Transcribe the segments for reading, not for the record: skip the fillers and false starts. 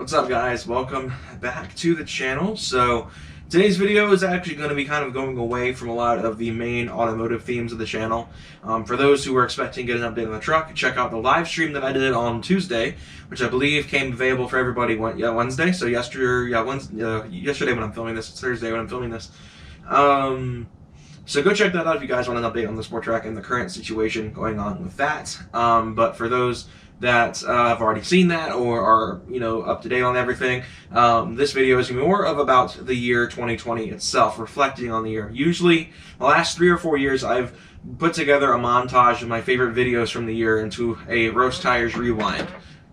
What's up, guys? Welcome back to the channel. So today's video is actually going to be kind of going away from a lot of the main automotive themes of the channel. For those who were expecting to get an update on the truck, check out the live stream that I did on Tuesday, which I believe came available for everybody Wednesday. So yesterday when I'm filming this, it's Thursday when I'm filming this. So go check that out if you guys want an update on the sport track and the current situation going on with that. But for those that have already seen that or are up to date on everything, this video is more of about the year 2020 itself, reflecting on the year. Usually the last 3 or 4 years I've put together a montage of my favorite videos from the year into a Roast Tires Rewind.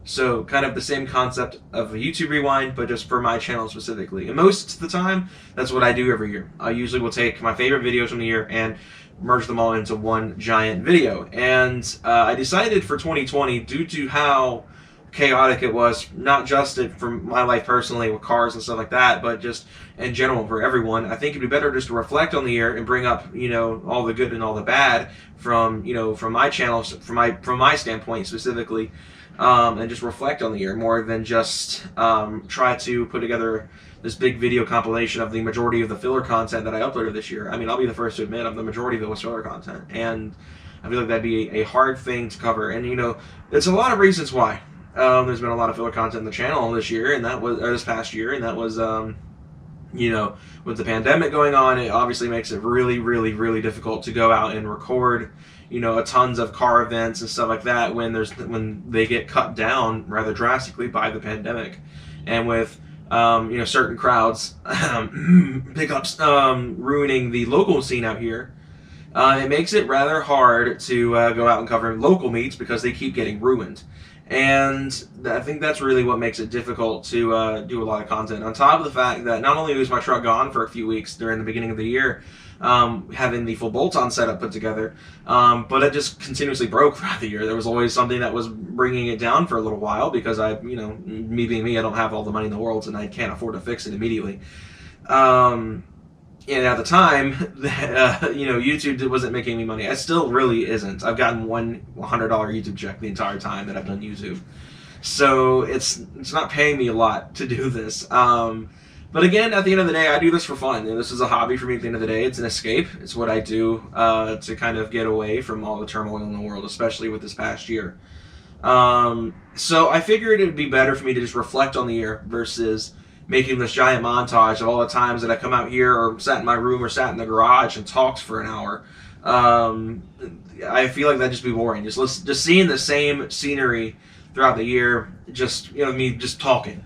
So kind of the same concept of a YouTube rewind, but just for my channel specifically. And most of the time, that's what I do every year. I usually will take my favorite videos from the year and merge them all into one giant video. And I decided for 2020, due to how chaotic it was, not just for my life personally with cars and stuff like that, but just in general for everyone, I think it'd be better just to reflect on the year and bring up all the good and all the bad from from my channel, from my standpoint specifically. And just reflect on the year more than just try to put together this big video compilation of the majority of the filler content that I uploaded this year. I mean, I'll be the first to admit the majority of it was filler content, and I feel like that'd be a hard thing to cover. And it's a lot of reasons why. There's been a lot of filler content in the channel this year, and that was this past year, and that was with the pandemic going on, it obviously makes it really, really, really difficult to go out and record tons of car events and stuff like that when they get cut down rather drastically by the pandemic, and with certain crowds pickups ruining the local scene out here. It makes it rather hard to go out and cover local meets because they keep getting ruined. And I think that's really what makes it difficult to do a lot of content. On top of the fact that not only was my truck gone for a few weeks during the beginning of the year, having the full bolt-on setup put together, but it just continuously broke throughout the year. There was always something that was bringing it down for a little while because me being me, I don't have all the money in the world and I can't afford to fix it immediately. And at the time, YouTube wasn't making me money. It still really isn't. I've gotten one $100 YouTube check the entire time that I've done YouTube. So it's not paying me a lot to do this. But again, at the end of the day, I do this for fun. This is a hobby for me at the end of the day. It's an escape. It's what I do to kind of get away from all the turmoil in the world, especially with this past year. So I figured it would be better for me to just reflect on the year versus making this giant montage of all the times that I come out here or sat in my room or sat in the garage and talked for an hour. I feel like that'd just be boring. Just seeing the same scenery throughout the year, just me just talking.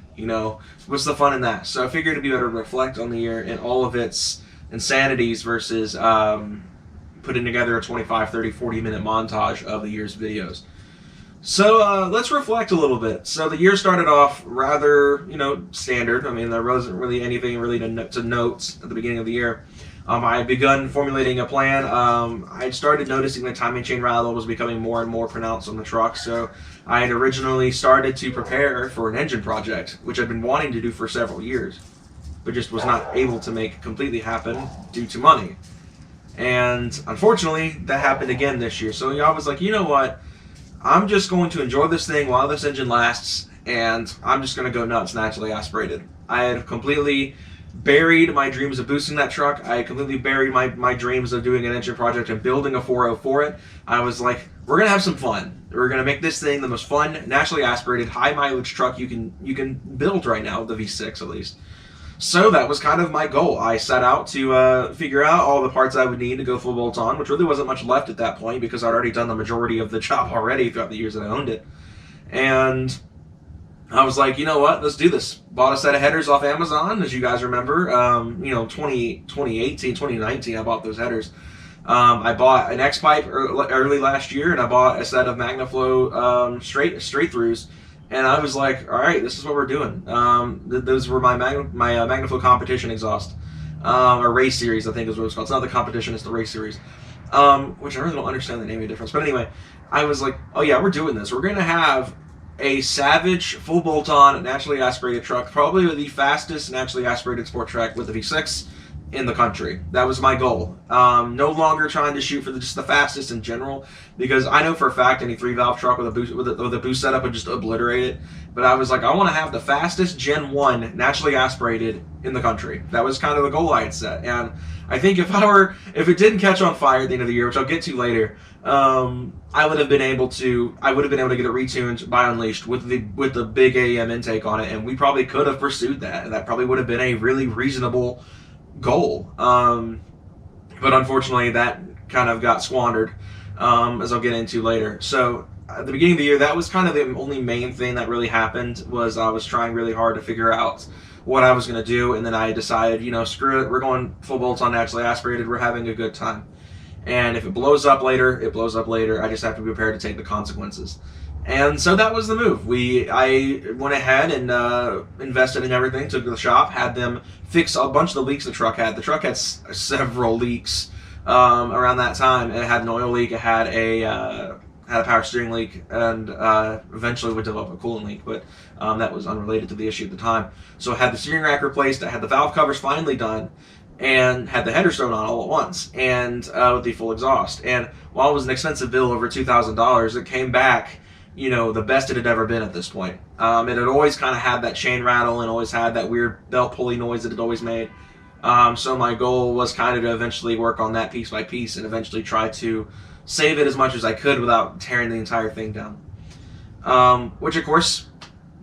What's the fun in that? So I figured it'd be better to reflect on the year and all of its insanities versus putting together a 25, 30, 40-minute montage of the year's videos. So let's reflect a little bit. So the year started off rather, standard. I mean, there wasn't really anything really to note at the beginning of the year. I had begun formulating a plan. I started noticing the timing chain rattle was becoming more and more pronounced on the truck. So I had originally started to prepare for an engine project, which I'd been wanting to do for several years, but just was not able to make completely happen due to money. And unfortunately, that happened again this year. So I was like, you know what? I'm just going to enjoy this thing while this engine lasts, and I'm just going to go nuts naturally aspirated. I had completely buried my dreams of boosting that truck. I completely buried my dreams of doing an engine project and building a 4.0 for it. I was like, we're going to have some fun. We're going to make this thing the most fun, naturally aspirated, high mileage truck you can build right now, the V6 at least. So that was kind of my goal. I set out to figure out all the parts I would need to go full bolt-on, which really wasn't much left at that point because I'd already done the majority of the job already throughout the years that I owned it. And I was like, you know what, let's do this. Bought a set of headers off Amazon, as you guys remember. 2018, 2019, I bought those headers. I bought an X-pipe early last year, and I bought a set of MagnaFlow straight-throughs. And I was like, all right, this is what we're doing. Those were my MagnaFlow competition exhaust, or race series, I think is what it's called. It's not the competition, it's the race series, which I really don't understand the naming difference. But anyway, I was like, oh yeah, we're doing this. We're going to have a Savage full bolt-on naturally aspirated truck, probably the fastest naturally aspirated sport track with the V6 in the country. That was my goal. No longer trying to shoot for just the fastest in general, because I know for a fact any 3-valve truck with a boost setup would just obliterate it. But I was like, I want to have the fastest Gen 1 naturally aspirated in the country. That was kind of the goal I had set. And I think if it didn't catch on fire at the end of the year, which I'll get to later, I would have been able to get it retuned by Unleashed with the big AEM intake on it, and we probably could have pursued that. And that probably would have been a really reasonable goal. But unfortunately, that kind of got squandered, as I'll get into later. So at the beginning of the year, that was kind of the only main thing that really happened. Was I was trying really hard to figure out what I was going to do, and then I decided, screw it, we're going full bolts on naturally aspirated. We're having a good time, and if it blows up later, it blows up later. I just have to be prepared to take the consequences. And so that was the move. I went ahead and invested in everything, took to the shop, had them fix a bunch of the leaks the truck had. The truck had several leaks around that time. It had an oil leak, it had a power steering leak, and eventually would develop a coolant leak, but that was unrelated to the issue at the time. So I had the steering rack replaced, I had the valve covers finally done, and had the header stone on all at once, and with the full exhaust. And while it was an expensive bill, over $2,000, it came back the best it had ever been at this point. It had always kind of had that chain rattle and always had that weird belt pulley noise that it always made. So my goal was kind of to eventually work on that piece by piece and eventually try to save it as much as I could without tearing the entire thing down. Which of course,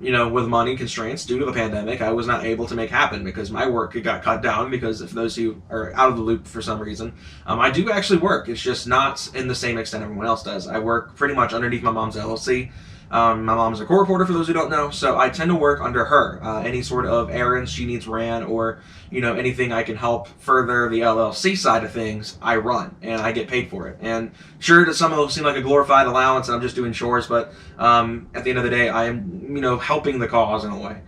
with money constraints due to the pandemic, I was not able to make happen because my work got cut down. Because if those who are out of the loop for some reason, I do actually work. It's just not in the same extent everyone else does. I work pretty much underneath my mom's LLC. My mom's a court reporter, for those who don't know, so I tend to work under her. Any sort of errands she needs ran, or anything I can help further the LLC side of things, I run, and I get paid for it. And sure, to some it will seem like a glorified allowance, and I'm just doing chores, but at the end of the day, I am helping the cause in a way.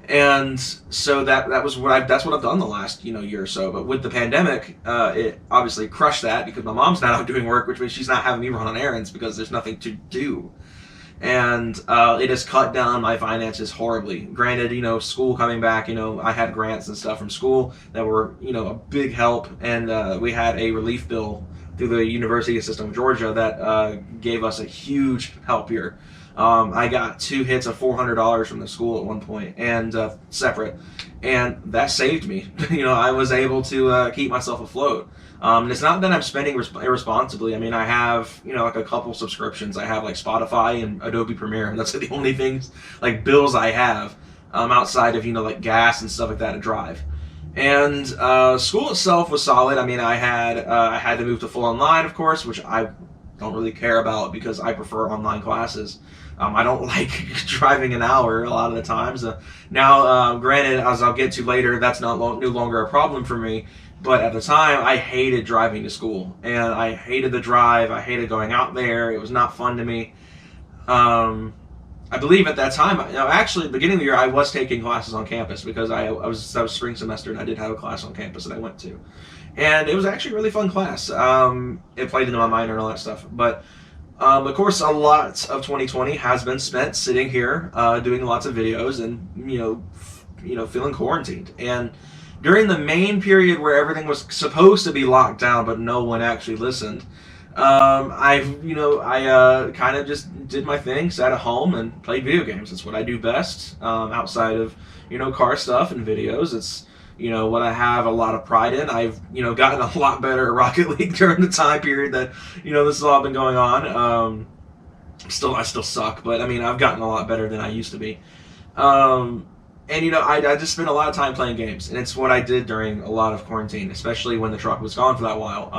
And so that's what I've done the last year or so. But with the pandemic, it obviously crushed that because my mom's not out doing work, which means she's not having me run on errands because there's nothing to do. And it has cut down my finances horribly. Granted, school coming back, I had grants and stuff from school that were, a big help. And we had a relief bill through the University System of Georgia that gave us a huge help here. I got 2 hits of $400 from the school at one point, and separate. And that saved me. I was able to keep myself afloat. And it's not that I'm spending irresponsibly. I mean, I have, like a couple subscriptions. I have like Spotify and Adobe Premiere, and that's the only things, like bills I have outside of, like gas and stuff like that to drive. And school itself was solid. I mean, I had to move to full online, of course, which I don't really care about because I prefer online classes. I don't like driving an hour a lot of the times. Now, granted, as I'll get to later, that's no longer a problem for me. But at the time, I hated driving to school, and I hated the drive. I hated going out there. It was not fun to me. I believe at that time, actually, at the beginning of the year, I was taking classes on campus because that was spring semester, and I did have a class on campus that I went to, and it was actually a really fun class. It played into my minor and all that stuff, but. Of course, a lot of 2020 has been spent sitting here, doing lots of videos, and feeling quarantined. And during the main period where everything was supposed to be locked down, but no one actually listened, I kind of just did my thing, sat at home and played video games. That's what I do best, outside of car stuff and videos. It's what I have a lot of pride in. I've, gotten a lot better at Rocket League during the time period that, this has all been going on. I still suck, but I mean, I've gotten a lot better than I used to be. And, I just spent a lot of time playing games, and it's what I did during a lot of quarantine, especially when the truck was gone for that while.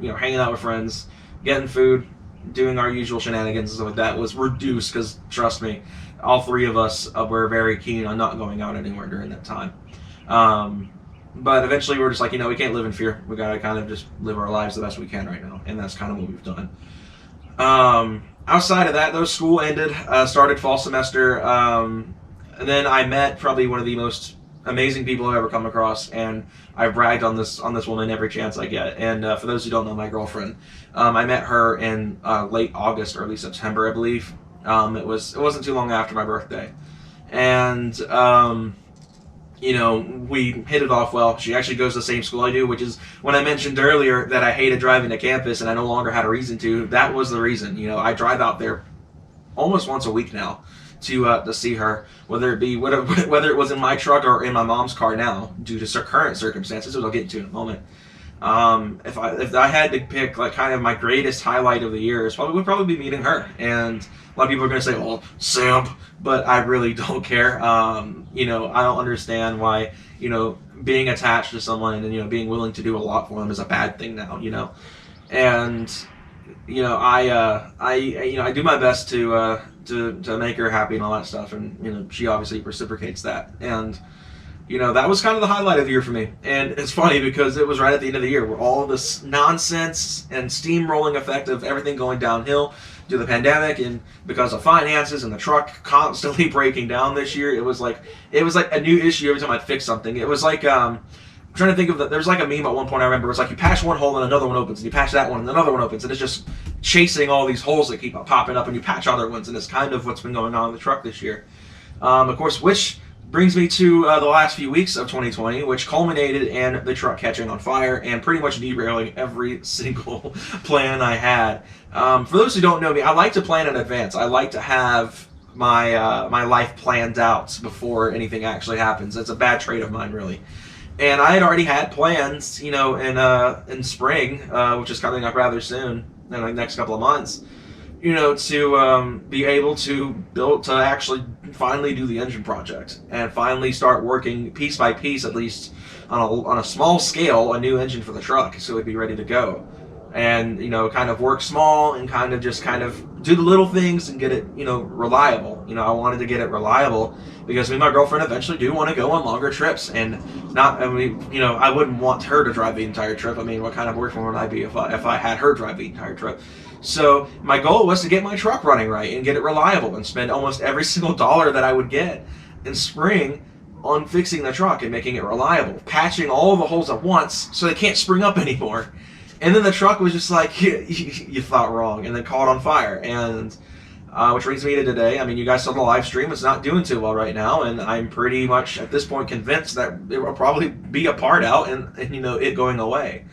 Hanging out with friends, getting food, doing our usual shenanigans and stuff like that was reduced because, trust me, all three of us were very keen on not going out anywhere during that time. But eventually we're just like, we can't live in fear. We gotta kind of just live our lives the best we can right now, and that's kind of what we've done. Outside of that, though, school ended, started fall semester, and then I met probably one of the most amazing people I've ever come across, and I bragged on this woman every chance I get. And for those who don't know, my girlfriend, I met her in late August, early September, I believe. It wasn't too long after my birthday, and we hit it off well. She actually goes to the same school I do, which is when I mentioned earlier that I hated driving to campus and I no longer had a reason to. That was the reason. I drive out there almost once a week now to see her, whether it was in my truck or in my mom's car now, due to current circumstances, which I'll get into in a moment. If I had to pick like kind of my greatest highlight of the year, would probably be meeting her. And a lot of people are going to say, "Well, simp," but I really don't care. I don't understand why being attached to someone and being willing to do a lot for them is a bad thing now. And I do my best to make her happy and all that stuff, and she obviously reciprocates that. And that was kind of the highlight of the year for me. And it's funny because it was right at the end of the year where all this nonsense and steamrolling effect of everything going downhill due to the pandemic and because of finances and the truck constantly breaking down this year. It was like a new issue every time I'd fix something. It was like I'm trying to think of there's like a meme at one point I remember. It's like you patch one hole and another one opens, and you patch that one and another one opens, and it's just chasing all these holes that keep popping up, and you patch other ones, and it's kind of what's been going on in the truck this year. Of course, which brings me to the last few weeks of 2020, which culminated in the truck catching on fire and pretty much derailing every single plan I had. For those who don't know me, I like to plan in advance. I like to have my life planned out before anything actually happens. It's a bad trait of mine, really. And I had already had plans, in spring, which is coming up rather soon, in the next couple of months, to be able to actually finally do the engine project and finally start working piece by piece, at least on a small scale, a new engine for the truck, so it'd be ready to go. And kind of work small and kind of do the little things and get it reliable. I wanted to get it reliable because me and my girlfriend eventually do want to go on longer trips, and I wouldn't want her to drive the entire trip. What kind of boyfriend would I be if I had her drive the entire trip? So my goal was to get my truck running right and get it reliable and spend almost every single dollar that I would get in spring on fixing the truck and making it reliable, patching all the holes at once so they can't spring up anymore. And then the truck was just like, you thought wrong, and then caught on fire. And which brings me to today. You guys saw the live stream. It's not doing too well right now, and I'm pretty much at this point convinced that it will probably be a part out and it going away,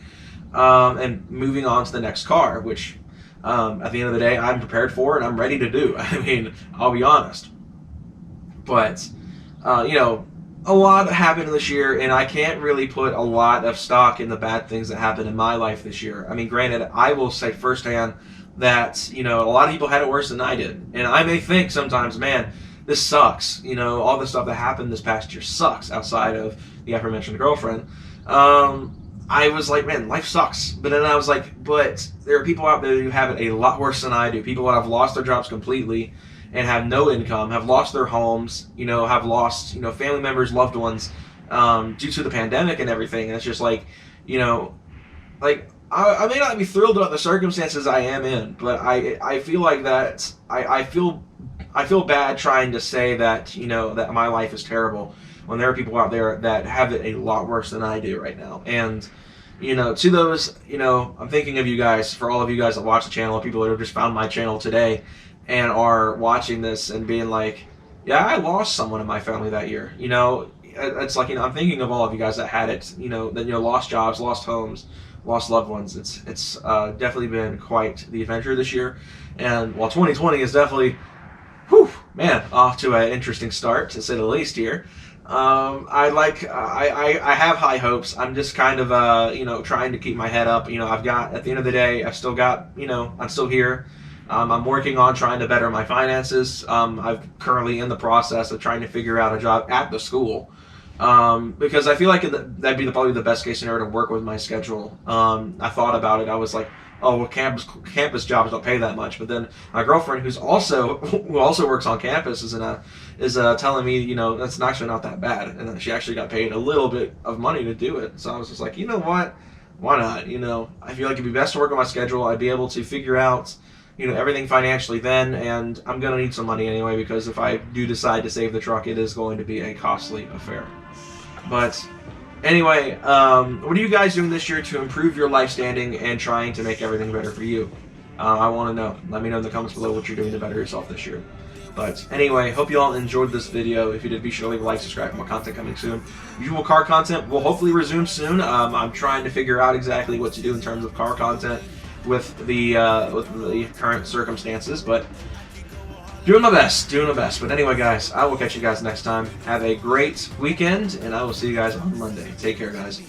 and moving on to the next car, which at the end of the day I'm prepared for and I'm ready to do. I'll be honest, but a lot happened this year, and I can't really put a lot of stock in the bad things that happened in my life this year. Granted, I will say firsthand that, a lot of people had it worse than I did. And I may think sometimes, man, this sucks. All the stuff that happened this past year sucks outside of the aforementioned girlfriend. I was like, man, life sucks. But then I was like, but there are people out there who have it a lot worse than I do. People that have lost their jobs completely and have no income, have lost their homes, have lost, family members, loved ones, due to the pandemic and everything. And it's just like, I may not be thrilled about the circumstances I am in, but I feel like that I feel bad trying to say that, that my life is terrible when there are people out there that have it a lot worse than I do right now. And, to those, I'm thinking of you guys, for all of you guys that watch the channel, people that have just found my channel today and are watching this and being like, yeah, I lost someone in my family that year. It's like, I'm thinking of all of you guys that had it, that, lost jobs, lost homes, lost loved ones. It's definitely been quite the adventure this year. And while 2020 is definitely, off to an interesting start, to say the least here. I have high hopes. I'm just kind of, trying to keep my head up. I've got, at the end of the day, I've still got, I'm still here. I'm working on trying to better my finances. I'm currently in the process of trying to figure out a job at the school, because I feel like that'd be probably the best case scenario to work with my schedule. I thought about it. I was like, oh, well, campus jobs don't pay that much. But then my girlfriend, who also works on campus, is telling me, that's actually not that bad, and then she actually got paid a little bit of money to do it. So I was just like, you know what? Why not? I feel like it'd be best to work on my schedule. I'd be able to figure out everything financially then, and I'm going to need some money anyway, because if I do decide to save the truck, it is going to be a costly affair. But anyway, what are you guys doing this year to improve your life standing and trying to make everything better for you? I want to know. Let me know in the comments below what you're doing to better yourself this year. But anyway, hope you all enjoyed this video. If you did, be sure to leave a like, subscribe, more content coming soon. Usual car content will hopefully resume soon. I'm trying to figure out exactly what to do in terms of car content with the current circumstances, but doing my best. But anyway, guys, I will catch you guys next time. Have a great weekend, and I will see you guys on Monday. Take care, guys.